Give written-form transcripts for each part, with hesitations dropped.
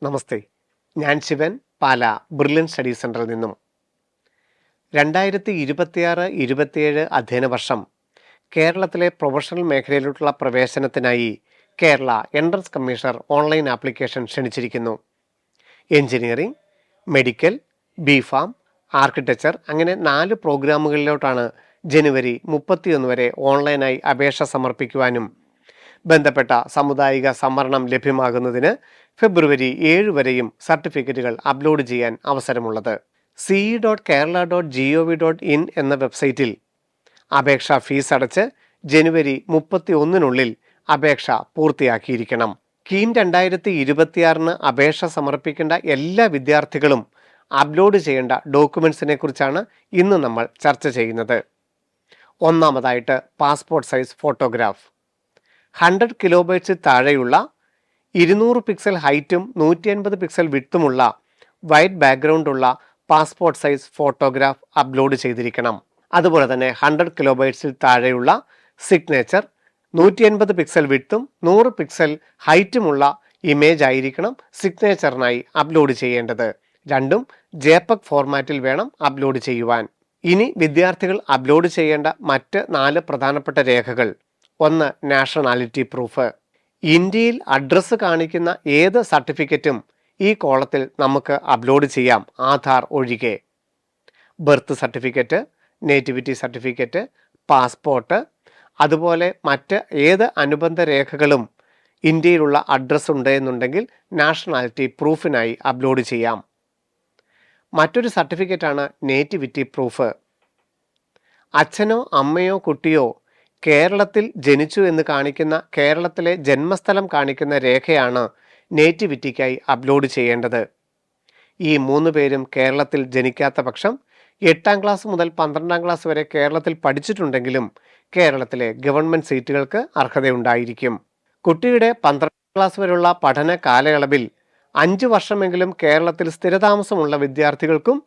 നമസ്തേ, ഞാൻ ശിവൻ, പാല brilliant study സെൻറ്ററിൽ നിന്നും. 2026-27 അധ്യയന വർഷം കേരളത്തിലെ പ്രൊഫഷണൽ മേഖലയിലോട്ടുള്ള പ്രവേശനത്തിനായി Kerala entrance commissioner online application ക്ഷണിച്ചിരിക്കുന്നു. എഞ്ചിനീയറിംഗ്, മെഡിക്കൽ, ബിഫാം, ആർക്കിടെക്ചർ അങ്ങനെ 4 പ്രോഗ്രാമുകളിലോട്ടാണ് ജനുവരി 31 വരെ ഓൺലൈനായി അപേക്ഷ സമർപ്പിക്കുവാനും ബന്ധപ്പെട്ട സാമുദായിക സംവരണം ലഭ്യമാകുന്നതിന് ഫെബ്രുവരി 7 വരെയും സർട്ടിഫിക്കറ്റുകൾ അപ്ലോഡ് ചെയ്യാൻ അവസരമുള്ളത്. ce.kerala.gov.in എന്ന വെബ്സൈറ്റിൽ അപേക്ഷാ ഫീസ് അടച്ച് ജനുവരി 31 അപേക്ഷ പൂർത്തിയാക്കിയിരിക്കണം. കീം 2026 അപേക്ഷ സമർപ്പിക്കേണ്ട എല്ലാ വിദ്യാർത്ഥികളും അപ്ലോഡ് ചെയ്യേണ്ട ഡോക്യുമെൻസിനെ കുറിച്ചാണ് ഇന്ന് നമ്മൾ ചർച്ച ചെയ്യുന്നത്. ഒന്നാമതായിട്ട് പാസ്പോർട്ട് സൈസ് ഫോട്ടോഗ്രാഫ്. 100 കിലോബൈറ്റ്സിൽ താഴെയുള്ള 200 പിക്സൽ ഹൈറ്റും 150 പിക്സൽ വിഡ്ത്തുമുള്ള വൈറ്റ് ബാക്ക്ഗ്രൗണ്ടുള്ള പാസ്പോർട്ട് സൈസ് ഫോട്ടോഗ്രാഫ് അപ്ലോഡ് ചെയ്തിരിക്കണം. അതുപോലെ തന്നെ 100 കിലോബൈറ്റ്സിൽ താഴെയുള്ള സിഗ്നേച്ചർ 150 പിക്സൽ വിഡ്ത്തും 100 പിക്സൽ ഹൈറ്റുമുള്ള ഇമേജ് ആയിരിക്കണം സിഗ്നേച്ചറിനായി അപ്ലോഡ് ചെയ്യേണ്ടത്. രണ്ടും JPEG ഫോർമാറ്റിൽ വേണം അപ്ലോഡ് ചെയ്യുവാൻ. ഇനി വിദ്യാർത്ഥികൾ അപ്ലോഡ് ചെയ്യേണ്ട മറ്റ് 4 പ്രധാനപ്പെട്ട രേഖകൾ. 1. Nationality proof. ഇന്ത്യയിൽ അഡ്രസ്സ് കാണിക്കുന്ന ഏത് സർട്ടിഫിക്കറ്റും ഈ കോളത്തിൽ നമുക്ക് അപ്ലോഡ് ചെയ്യാം, ആധാർ ഒഴികെ. Birth certificate, nativity certificate, passport, അതുപോലെ മറ്റ് ഏത് അനുബന്ധ രേഖകളും ഇന്ത്യയിലുള്ള അഡ്രസ്സ് ഉണ്ട് എന്നുണ്ടെങ്കിൽ നാഷണാലിറ്റി പ്രൂഫിനായി അപ്ലോഡ് ചെയ്യാം. മറ്റൊരു സർട്ടിഫിക്കറ്റാണ് നേറ്റിവിറ്റി പ്രൂഫ്. അച്ഛനോ അമ്മയോ കുട്ടിയോ കേരളത്തിൽ ജനിച്ചു എന്ന് കാണിക്കുന്ന കേരളത്തിലെ ജന്മസ്ഥലം കാണിക്കുന്ന രേഖയാണ് നേറ്റിവിറ്റിക്കായി അപ്ലോഡ് ചെയ്യേണ്ടത്. ഈ 3 പേരും കേരളത്തിൽ ജനിക്കാത്ത പക്ഷം 8ാം ക്ലാസ് മുതൽ 12ാം ക്ലാസ് വരെ കേരളത്തിൽ പഠിച്ചിട്ടുണ്ടെങ്കിലും കേരളത്തിലെ ഗവൺമെൻറ് സീറ്റുകൾക്ക് അർഹതയുണ്ടായിരിക്കും. കുട്ടിയുടെ 12ാം ക്ലാസ് വരെയുള്ള പഠന കാലയളവിൽ 5 വർഷമെങ്കിലും കേരളത്തിൽ സ്ഥിരതാമസമുള്ള വിദ്യാർത്ഥികൾക്കും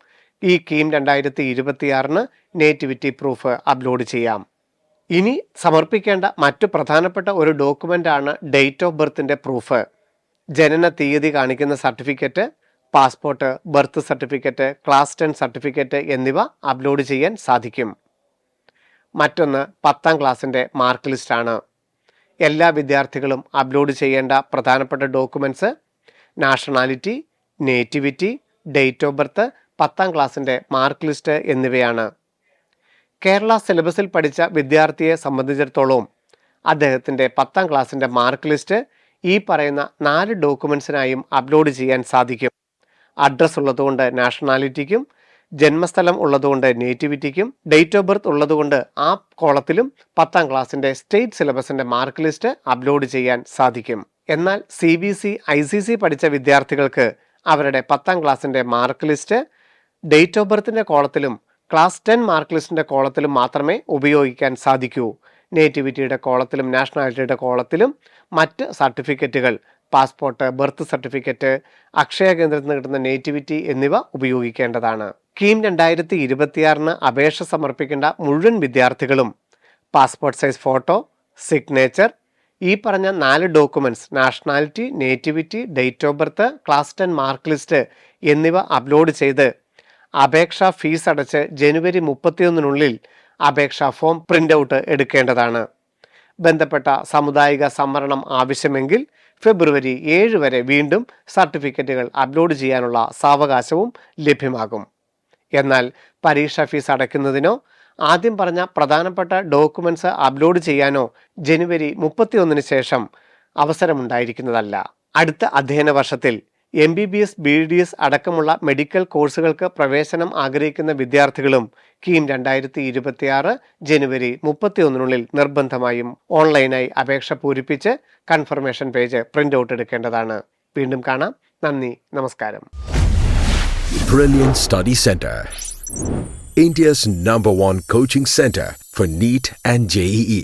ഈ കീം 2026 നേറ്റിവിറ്റി പ്രൂഫ് അപ്ലോഡ് ചെയ്യാം. ഇനി സമർപ്പിക്കേണ്ട മറ്റു പ്രധാനപ്പെട്ട ഒരു ഡോക്യുമെൻ്റാണ് ഡേറ്റ് ഓഫ് ബർത്തിൻ്റെ പ്രൂഫ്. ജനന തീയതി കാണിക്കുന്ന certificate, passport, birth certificate, class 10 certificate എന്നിവ അപ്ലോഡ് ചെയ്യാൻ സാധിക്കും. മറ്റൊന്ന് 10ാം ക്ലാസ്സിൻ്റെ മാർക്ക് ലിസ്റ്റാണ്. എല്ലാ വിദ്യാർത്ഥികളും അപ്ലോഡ് ചെയ്യേണ്ട പ്രധാനപ്പെട്ട documents nationality, nativity, date of birth, 10ാം ക്ലാസ്സിൻ്റെ മാർക്ക് ലിസ്റ്റ് എന്നിവയാണ്. കേരള സിലബസിൽ പഠിച്ച വിദ്യാർത്ഥിയെ സംബന്ധിച്ചിടത്തോളം അദ്ദേഹത്തിൻ്റെ 10ാം ക്ലാസ്സിൻ്റെ മാർക്ക് ലിസ്റ്റ് ഈ പറയുന്ന 4 ഡോക്യുമെൻറ്റ്സിനായും അപ്ലോഡ് ചെയ്യാൻ സാധിക്കും. അഡ്രസ്സ് ഉള്ളതുകൊണ്ട് നാഷണാലിറ്റിക്കും, ജന്മസ്ഥലം ഉള്ളതുകൊണ്ട് നേറ്റിവിറ്റിക്കും, ഡേറ്റ് ഓഫ് ബർത്ത് ഉള്ളതുകൊണ്ട് ആ കോളത്തിലും 10ാം ക്ലാസ്സിൻ്റെ സ്റ്റേറ്റ് സിലബസിൻ്റെ മാർക്ക് ലിസ്റ്റ് അപ്ലോഡ് ചെയ്യാൻ സാധിക്കും. എന്നാൽ CBC, ICC പഠിച്ച വിദ്യാർത്ഥികൾക്ക് അവരുടെ 10ാം ക്ലാസ്സിൻ്റെ മാർക്ക് ലിസ്റ്റ് ഡേറ്റ് ഓഫ് ബർത്തിൻ്റെ കോളത്തിലും ക്ലാസ് 10 മാർക്ക് ലിസ്റ്റിൻ്റെ കോളത്തിലും മാത്രമേ ഉപയോഗിക്കാൻ സാധിക്കൂ. നേറ്റിവിറ്റിയുടെ കോളത്തിലും നാഷണാലിറ്റിയുടെ കോളത്തിലും മറ്റ് സർട്ടിഫിക്കറ്റുകൾ, പാസ്പോർട്ട്, ബർത്ത് സർട്ടിഫിക്കറ്റ്, അക്ഷയ കേന്ദ്രത്തിൽ നിന്ന് കിട്ടുന്ന നേറ്റിവിറ്റി എന്നിവ ഉപയോഗിക്കേണ്ടതാണ്. കീം 2026 അപേക്ഷ സമർപ്പിക്കേണ്ട മുഴുവൻ വിദ്യാർത്ഥികളും പാസ്പോർട്ട് സൈസ് ഫോട്ടോ, സിഗ്നേച്ചർ, ഈ പറഞ്ഞ 4 documents nationality, nativity, date of birth, class 10 mark list എന്നിവ അപ്ലോഡ് ചെയ്ത് അപേക്ഷാ ഫീസ് അടച്ച് ജനുവരി 31 അപേക്ഷാ ഫോം പ്രിൻ്റ് ഔട്ട് എടുക്കേണ്ടതാണ്. ബന്ധപ്പെട്ട സാമുദായിക സംവരണം ആവശ്യമെങ്കിൽ ഫെബ്രുവരി 7 വരെ വീണ്ടും സർട്ടിഫിക്കറ്റുകൾ അപ്ലോഡ് ചെയ്യാനുള്ള സാവകാശവും ലഭ്യമാകും. എന്നാൽ പരീക്ഷാ ഫീസ് അടയ്ക്കുന്നതിനോ ആദ്യം പറഞ്ഞ പ്രധാനപ്പെട്ട ഡോക്യുമെൻറ്റ്സ് അപ്ലോഡ് ചെയ്യാനോ ജനുവരി 31 ശേഷം അവസരമുണ്ടായിരിക്കുന്നതല്ല. അടുത്ത അധ്യയന വർഷത്തിൽ MBBS, BDS അടക്കമുള്ള മെഡിക്കൽ കോഴ്സുകൾക്ക് പ്രവേശനം ആഗ്രഹിക്കുന്ന വിദ്യാർത്ഥികളും കീം 2026 ജനുവരി 31 നിർബന്ധമായും ഓൺലൈനായി അപേക്ഷ പൂരിപ്പിച്ച് കൺഫർമേഷൻ പേജ് പ്രിൻ്റ് ഔട്ട് എടുക്കേണ്ടതാണ്. വീണ്ടും കാണാം. നന്ദി, നമസ്കാരം. Brilliant Study Center, India's #1 coaching center for NEET and JEE.